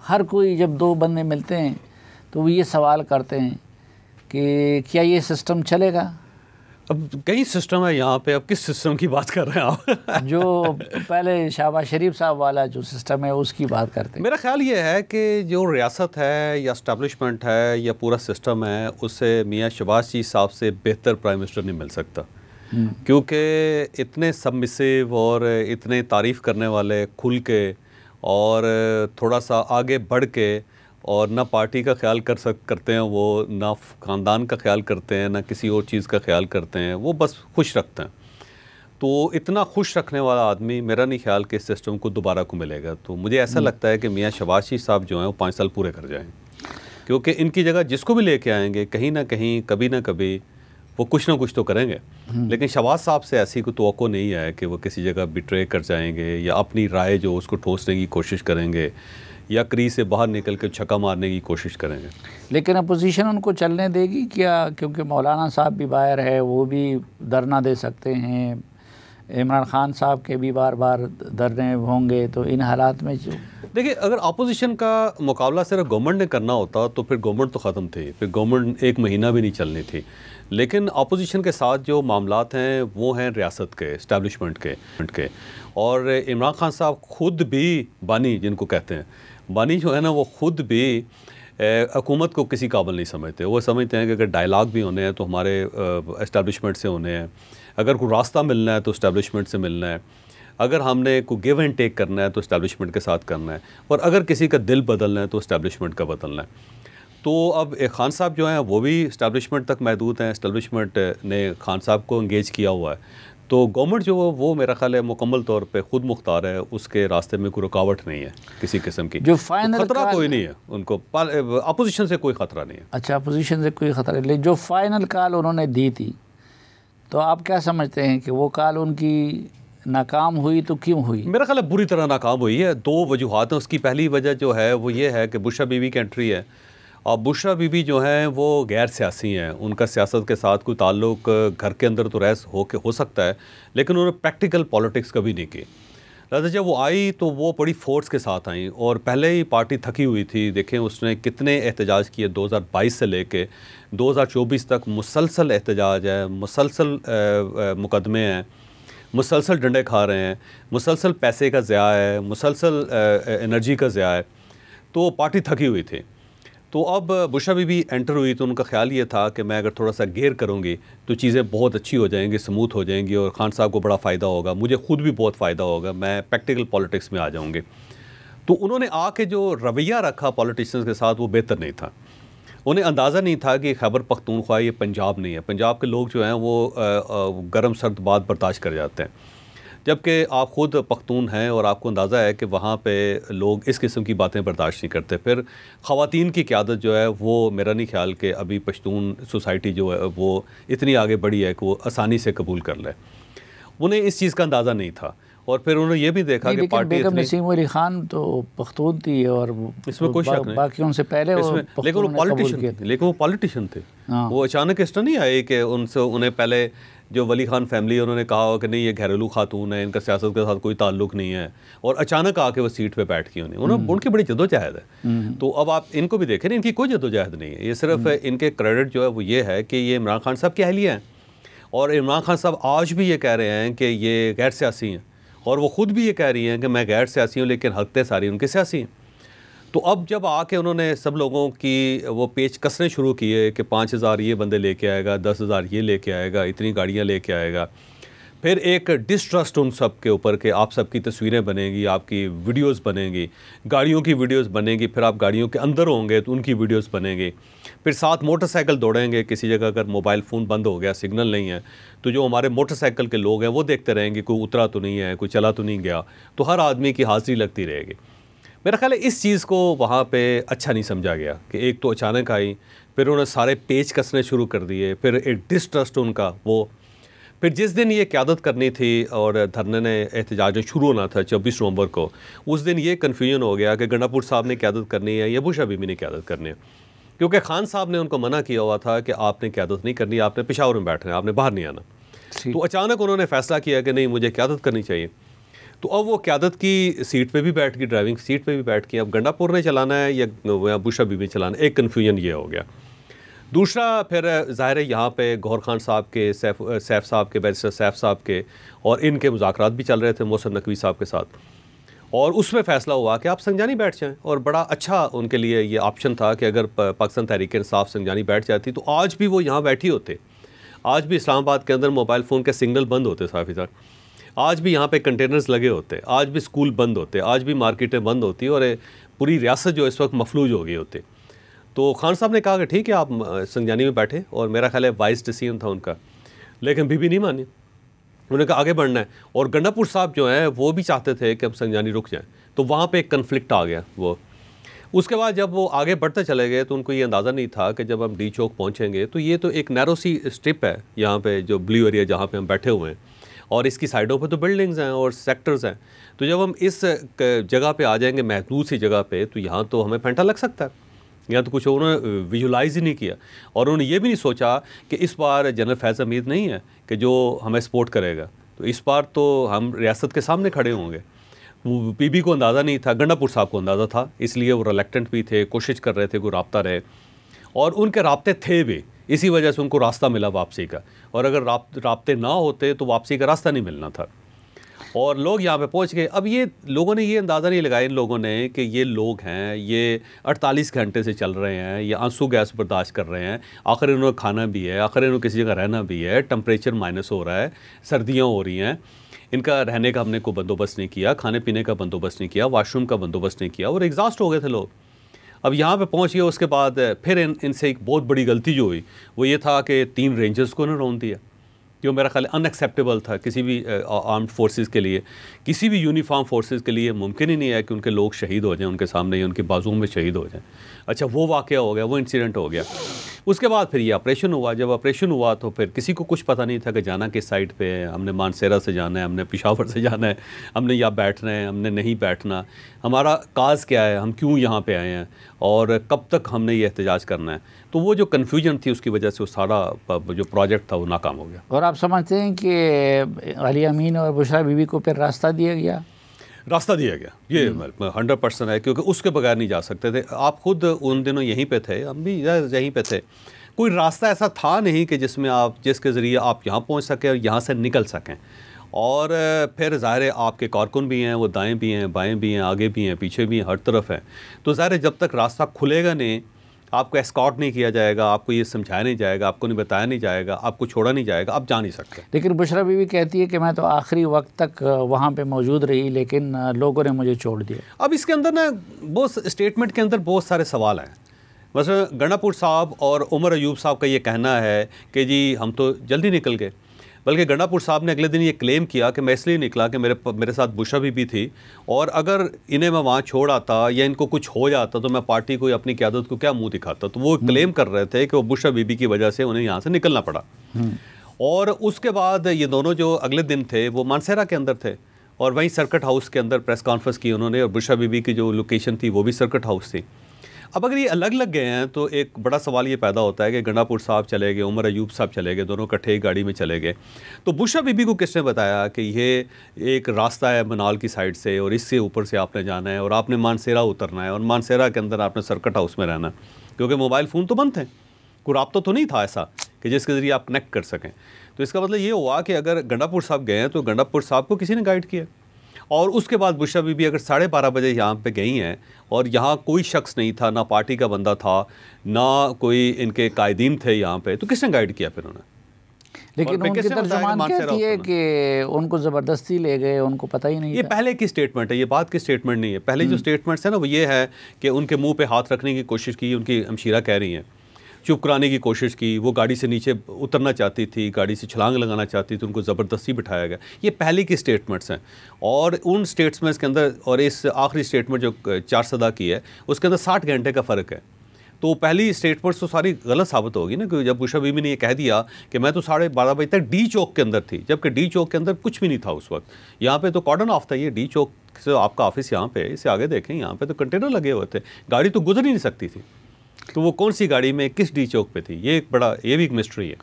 हर कोई जब दो बंदे मिलते हैं तो वो ये सवाल करते हैं कि क्या ये सिस्टम चलेगा। अब कई सिस्टम है यहाँ पे, अब किस सिस्टम की बात कर रहे हैं आप? जो पहले शहबाज शरीफ साहब वाला जो सिस्टम है उसकी बात करते हैं। मेरा ख्याल ये है कि जो रियासत है या इस्टेब्लिशमेंट है या पूरा सिस्टम है, उससे मियाँ शहबाज शरीफ साहब से बेहतर प्राइम मिनिस्टर नहीं मिल सकता, क्योंकि इतने सबमिसिव और इतने तारीफ़ करने वाले, खुल के और थोड़ा सा आगे बढ़ के, और ना पार्टी का ख्याल करते हैं वो, ना ख़ानदान का ख्याल करते हैं, ना किसी और चीज़ का ख्याल करते हैं, वो बस खुश रखते हैं। तो इतना खुश रखने वाला आदमी मेरा नहीं ख्याल कि इस सिस्टम को दोबारा को मिलेगा। तो मुझे ऐसा लगता है कि मियाँ शहबाज शरीफ साहब जो हैं वो 5 साल पूरे कर जाएँ, क्योंकि इनकी जगह जिसको भी लेके आएंगे कहीं ना कहीं कभी ना कभी वो कुछ ना कुछ तो करेंगे। लेकिन शहबाज साहब से ऐसी कोई तवक्को नहीं है कि वो किसी जगह बिट्रे कर जाएंगे या अपनी राय जो उसको ठोसने की कोशिश करेंगे या क्रीज से बाहर निकल के छक्का मारने की कोशिश करेंगे। लेकिन अपोजिशन उनको चलने देगी क्या? क्योंकि मौलाना साहब भी बाहर है, वो भी धरना दे सकते हैं, इमरान खान साहब के भी बार बार धरने होंगे। तो इन हालात में जो देखिए, अगर अपोजिशन का मुकाबला सिर्फ गवर्नमेंट ने करना होता तो फिर गवर्नमेंट तो ख़त्म थी, फिर गवर्नमेंट 1 महीना भी नहीं चलनी थी। लेकिन अपोजिशन के साथ जो मामलात हैं वो हैं रियासत के, इस्टेब्लिशमेंट के। और इमरान खान साहब खुद भी बानी, जिनको कहते हैं बानी, जो है ना, वो खुद भी हुकूमत को किसी काबिल नहीं समझते। वो समझते हैं कि अगर डायलॉग भी होने हैं तो हमारे इस्टेब्लिशमेंट से होने हैं, अगर कोई रास्ता मिलना है तो इस्टेब्लिशमेंट से मिलना है, अगर हमने कोई गिव एंड टेक करना है तो इस्टेब्लिशमेंट के साथ करना है, और अगर किसी का दिल बदलना है तो इस्टेब्लिशमेंट का बदलना है। तो अब खान साहब जो हैं वो भी इस्टेब्लिशमेंट तक महदूद हैं, इस्टेब्लिशमेंट ने खान साहब को इंगेज किया हुआ है। तो गवर्नमेंट जो वो मेरा ख्याल है मुकम्मल तौर पे खुद मुख्तार है, उसके रास्ते में कोई रुकावट नहीं है किसी किस्म की। जो फाइनल तो खतरा कोई नहीं है उनको, अपोजिशन से कोई ख़तरा नहीं है। अच्छा, अपोजिशन से कोई ख़तरा नहीं। जो फाइनल कॉल उन्होंने दी थी, तो आप क्या समझते हैं कि वो कॉल उनकी नाकाम हुई तो क्यों हुई? मेरा ख्याल है बुरी तरह नाकाम हुई है। 2 वजूहात हैं उसकी। पहली वजह जो है वो ये है कि बुशरा बीबी की एंट्री है, और बुशरा बीबी जो हैं वो गैर सियासी हैं, उनका सियासत के साथ कोई ताल्लुक घर के अंदर तो हो सकता है, लेकिन उन्होंने प्रैक्टिकल पॉलिटिक्स कभी नहीं की। लिहाजा जब वो आई तो वो बड़ी फोर्स के साथ आई, और पहले ही पार्टी थकी हुई थी। देखें उसने कितने एहतजाज किए, 2022 से लेके 2024 तक मुसलसल एहतजाज है, मुसलसल मुकदमे हैं, मुसलसल डंडे खा रहे हैं, मुसलसल पैसे का ज़िया है, मुसलसल एनर्जी का ज़िया है। तो पार्टी थकी हुई थी। तो अब बुशरा बीबी एंटर हुई तो उनका ख्याल ये था कि मैं अगर थोड़ा सा गेयर करूँगी तो चीज़ें बहुत अच्छी हो जाएंगी, स्मूथ हो जाएंगी, और खान साहब को बड़ा फ़ायदा होगा, मुझे खुद भी बहुत फ़ायदा होगा, मैं प्रैक्टिकल पॉलिटिक्स में आ जाऊँगी। तो उन्होंने आके जो रवैया रखा पॉलिटिशियंस के साथ वो बेहतर नहीं था। उन्हें अंदाज़ा नहीं था कि खैबर पख्तूनख्वा ये पंजाब नहीं है। पंजाब के लोग जो हैं वो गर्म सर्द बात बर्दाश्त कर जाते हैं, जबकि आप ख़ुद पख्तून हैं और आपको अंदाज़ा है कि वहाँ पे लोग इस किस्म की बातें बर्दाश्त नहीं करते। फिर ख़वातीन की क़यादत जो है वो मेरा नहीं ख्याल कि अभी पश्तून सोसाइटी जो है वो इतनी आगे बढ़ी है कि वो आसानी से कबूल कर ले। उन्हें इस चीज़ का अंदाज़ा नहीं था, और फिर उन्होंने ये भी देखा कि पार्टी बेगम नसीम अली खान तो पख्तून थी, और इसमें कोई शक नहीं, बाकी उनसे पहले लेकिन वो पॉलिटिशियन थे। वो अचानक इस तरह नहीं आए कि उन्हें पहले जो वली खान फैमिली उन्होंने कहा हो कि नहीं ये घरेलू खातून है, इनका सियासत के साथ कोई ताल्लुक नहीं है, और अचानक आके वो सीट पे बैठ गई उनकी बड़ी जद्दोजहद है। तो अब आप इनको भी देखें, इनकी कोई जद्दोजहद नहीं है, ये सिर्फ इनके क्रेडिट जो है वो ये है कि ये इमरान खान साहब की अहलिया हैं, और इमरान खान साहब आज भी ये कह रहे हैं कि ये गैर सियासी हैं, और वो ख़ुद भी ये कह रही हैं कि मैं गैर सियासी हूँ, लेकिन हक़ते सारी उनके सियासी हैं। तो अब जब आके उन्होंने सब लोगों की वो पेच कसने शुरू किए कि 5,000 ये बंदे लेके आएगा, 10,000 ये लेके आएगा, इतनी गाड़ियाँ लेके आएगा, फिर एक डिस्ट्रस्ट उन सब के ऊपर कि आप सबकी तस्वीरें बनेंगी, आपकी वीडियोस बनेंगी, गाड़ियों की वीडियोस बनेंगी, फिर आप गाड़ियों के अंदर होंगे तो उनकी वीडियोस बनेंगी, फिर साथ मोटरसाइकिल दौड़ेंगे, किसी जगह अगर मोबाइल फ़ोन बंद हो गया, सिग्नल नहीं है, तो जो हमारे मोटरसाइकिल के लोग हैं वो देखते रहेंगे कोई उतरा तो नहीं है, कोई चला तो नहीं गया, तो हर आदमी की हाज़िरी लगती रहेगी। मेरा ख्याल है इस चीज़ को वहाँ पे अच्छा नहीं समझा गया कि एक तो अचानक आई, फिर उन्होंने सारे पेच कसने शुरू कर दिए, फिर एक डिस्ट्रस्ट उनका वो, फिर जिस दिन ये क़यादत करनी थी और धरने ने एहतजाज शुरू होना था 24 नवंबर को, उस दिन ये कन्फ्यूजन हो गया कि गंडापुर साहब ने क़यादत करनी है या बुशरा बीबी ने क़यादत करनी है, क्योंकि खान साहब ने उनको मना किया हुआ था कि आपने क़यादत नहीं करनी, आपने पेशावर में बैठना है, आपने बाहर नहीं आना। तो अचानक उन्होंने फ़ैसला किया कि नहीं मुझे क़यादत करनी चाहिए। तो अब वो क़यादत की सीट पे भी बैठ गई, ड्राइविंग सीट पे भी बैठ गई। अब गंडापुर ने चलाना है या बुशरा बीबी चलाना है, एक कन्फ्यूजन ये हो गया। दूसरा फिर ज़ाहिर है यहाँ पे गौहर खान साहब के, सैफ साहब के, बैरिस्टर सैफ साहब के और इनके मुज़ाकरात भी चल रहे थे मोहसिन नकवी साहब के साथ, और उसमें फ़ैसला हुआ कि आप संजानी बैठ जाएं। और बड़ा अच्छा उनके लिए ये ऑप्शन था कि अगर पाकिस्तान तहरीक इंसाफ संजानी बैठ जाती तो आज भी वो यहाँ बैठी होते, आज भी इस्लामाबाद के अंदर मोबाइल फ़ोन के सिग्नल बंद होते साफ़ी साहब, आज भी यहाँ पे कंटेनर्स लगे होते, आज भी स्कूल बंद होते, आज भी मार्केटें बंद होती और पूरी रियासत जो इस वक्त मफलूज हो गई होती। तो खान साहब ने कहा कि ठीक है आप संजानी में बैठे, और मेरा ख्याल है वाइस डिसीजन था उनका, लेकिन बीबी नहीं मानी, उन्होंने कहा आगे बढ़ना है। और गंडापुर साहब जो हैं वो भी चाहते थे कि अब संजानी रुक जाएँ, तो वहाँ पे एक कन्फ्लिक्ट आ गया। वो उसके बाद जब वो आगे बढ़ते चले गए तो उनको ये अंदाज़ा नहीं था कि जब हम डी चौक पहुँचेंगे तो ये तो एक नैरो सी स्ट्रिप है यहाँ पे, जो ब्लू एरिया जहाँ पे हम बैठे हुए हैं, और इसकी साइडों पे तो बिल्डिंग्स हैं और सेक्टर्स हैं। तो जब हम इस जगह पे आ जाएंगे महदूद सी जगह पे, तो यहाँ तो हमें फेंटा लग सकता है। यहाँ तो कुछ उन्होंने विजुलाइज ही नहीं किया, और उन्होंने ये भी नहीं सोचा कि इस बार जनरल फैज़ हमीद नहीं है कि जो हमें सपोर्ट करेगा, तो इस बार तो हम रियासत के सामने खड़े होंगे। वो बीबी को अंदाज़ा नहीं था, गंडापुर साहब को अंदाज़ा था, इसलिए वो रिलक्टेंट भी थे, कोशिश कर रहे थे कोई राब्ता रहे, और उनके राब्ते थे भी, इसी वजह से उनको रास्ता मिला वापसी का। और अगर राब्ते ना होते तो वापसी का रास्ता नहीं मिलना था, और लोग यहाँ पे पहुँच गए। अब ये लोगों ने ये अंदाज़ा नहीं लगाया इन लोगों ने कि ये लोग हैं, ये 48 घंटे से चल रहे हैं, ये आंसू गैस बर्दाश्त कर रहे हैं, आखिर इन्होंने खाना भी है, आखिर इन्होंने किसी जगह रहना भी है, टेम्परेचर माइनस हो रहा है, सर्दियाँ हो रही हैं, इनका रहने का हमने कोई बंदोबस्त नहीं किया, खाने पीने का बंदोबस्त नहीं किया, वाशरूम का बंदोबस्त नहीं किया, और एग्जॉस्ट हो गए थे लोग। अब यहाँ पे पहुँच गए, उसके बाद फिर इनसे एक बहुत बड़ी गलती जो हुई वो ये था कि 3 रेंजर्स को उन्होंने रोन दिया, जो मेरा ख्याल अनएक्सेप्टेबल था किसी भी आर्म्ड फोर्सेस के लिए, किसी भी यूनिफॉर्म फोर्सेस के लिए मुमकिन ही नहीं है कि उनके लोग शहीद हो जाएं उनके सामने या उनके बाजुओं में शहीद हो जाएं। अच्छा, वो वाक़या हो गया, वो इंसिडेंट हो गया। उसके बाद फिर ये ऑपरेशन हुआ। जब ऑपरेशन हुआ तो फिर किसी को कुछ पता नहीं था कि जाना किस साइड पे है, हमने मानसेरा से जाना है, हमने पेशावर से जाना है, हमने यहाँ बैठना है, हमने नहीं बैठना, हमारा काज क्या है, हम क्यों यहाँ पे आए हैं और कब तक हमने ये एहतजाज करना है। तो वो जो कन्फ्यूजन थी उसकी वजह से वो सारा जो प्रोजेक्ट था वो नाकाम हो गया। और आप समझते हैं कि अली अमीन और बुशरा बीबी को फिर रास्ता दिया गया? रास्ता दिया गया, ये 100% है, क्योंकि उसके बगैर नहीं जा सकते थे। आप खुद उन दिनों यहीं पे थे, हम भी यहीं पे थे, कोई रास्ता ऐसा था नहीं कि जिसके ज़रिए आप यहाँ पहुँच सकें और यहाँ से निकल सकें। और फिर ज़ाहिर है आपके कारकुन भी हैं, वो दाएँ भी हैं, बाएँ भी हैं, आगे भी हैं, पीछे भी हैं, हर तरफ हैं। तो ज़ाहिर है जब तक रास्ता खुलेगा नहीं, आपको एस्कॉर्ट नहीं किया जाएगा, आपको ये समझाया नहीं जाएगा, आपको नहीं बताया नहीं जाएगा, आपको छोड़ा नहीं जाएगा, आप जा नहीं सकते। लेकिन बुशरा बीवी कहती है कि मैं तो आखिरी वक्त तक वहाँ पे मौजूद रही, लेकिन लोगों ने मुझे छोड़ दिया। अब इसके अंदर ना बहुत स्टेटमेंट के अंदर बहुत सारे सवाल हैं। बस गंडापुर साहब और उमर अयूब साहब का ये कहना है कि जी हम तो जल्दी निकल गए, बल्कि गंडापुर साहब ने अगले दिन ये क्लेम किया कि मैं इसलिए निकला कि मेरे साथ बुशरा बीबी थी, और अगर इन्हें मैं वहाँ छोड़ आता या इनको कुछ हो जाता तो मैं पार्टी को, अपनी क़यादत को क्या मुंह दिखाता। तो वो क्लेम कर रहे थे कि वो बुशरा बीबी की वजह से उन्हें यहाँ से निकलना पड़ा। और उसके बाद ये दोनों जो अगले दिन थे वो मानसेरा के अंदर थे, और वहीं सर्किट हाउस के अंदर प्रेस कॉन्फ्रेंस की उन्होंने, और बुशरा बीबी की जो लोकेशन थी वो भी सर्किट हाउस थी। अब अगर ये अलग लग गए हैं तो एक बड़ा सवाल ये पैदा होता है कि गंडापुर साहब चले गए, उमर अयूब साहब चले गए, दोनों इकट्ठे गाड़ी में चले गए, तो बुशरा बीबी को किसने बताया कि ये एक रास्ता है मनाल की साइड से और इससे ऊपर से आपने जाना है और आपने मानसेरा उतरना है और मानसेरा के अंदर आपने सर्किट हाउस में रहना, क्योंकि मोबाइल फ़ोन तो बंद थे, कोई राब्ता तो नहीं था ऐसा कि जिसके ज़रिए आप कनेक्ट कर सकें। तो इसका मतलब ये हुआ कि अगर गंडापुर साहब गए हैं तो गंडापुर साहब को किसी ने गाइड किया। और उसके बाद बुशरा बीबी अगर 12:30 बजे यहाँ पे गई हैं और यहाँ कोई शख्स नहीं था, ना पार्टी का बंदा था, ना कोई इनके कायदीन थे यहाँ पे, तो किसने गाइड किया फिर उन्हें? लेकिन उनकी तर्जुमान कहती है कि उनको ज़बरदस्ती ले गए, उनको पता ही नहीं। ये पहले की स्टेटमेंट है, ये बात की स्टेटमेंट नहीं है। पहले जो स्टेटमेंट्स है ना वो ये है कि उनके मुँह पर हाथ रखने की कोशिश की, उनकी हमशीरा कह रही हैं, चुप कराने की कोशिश की, वो गाड़ी से नीचे उतरना चाहती थी, गाड़ी से छलांग लगाना चाहती थी, उनको ज़बरदस्ती बिठाया गया। ये पहले की स्टेटमेंट्स हैं, और उन स्टेटमेंट्स के अंदर और इस आखिरी स्टेटमेंट जो 4 सदा की है उसके अंदर 60 घंटे का फ़र्क है। तो पहली स्टेटमेंट्स तो सारी गलत साबित होगी ना, कि जब बुशरा बीबी ने ये कह दिया कि मैं तो 12:30 बजे तक डी चौक के अंदर थी, जबकि डी चौक के अंदर कुछ भी नहीं था उस वक्त। यहाँ पे तो कॉर्डन ऑफ था, ये डी चौक से आपका ऑफिस यहाँ पे, इसे आगे देखें, यहाँ पे तो कंटेनर लगे हुए थे, गाड़ी तो गुजर ही नहीं सकती थी। तो वो कौन सी गाड़ी में किस डी चौक पे थी, ये एक बड़ा, ये भी एक मिस्ट्री है।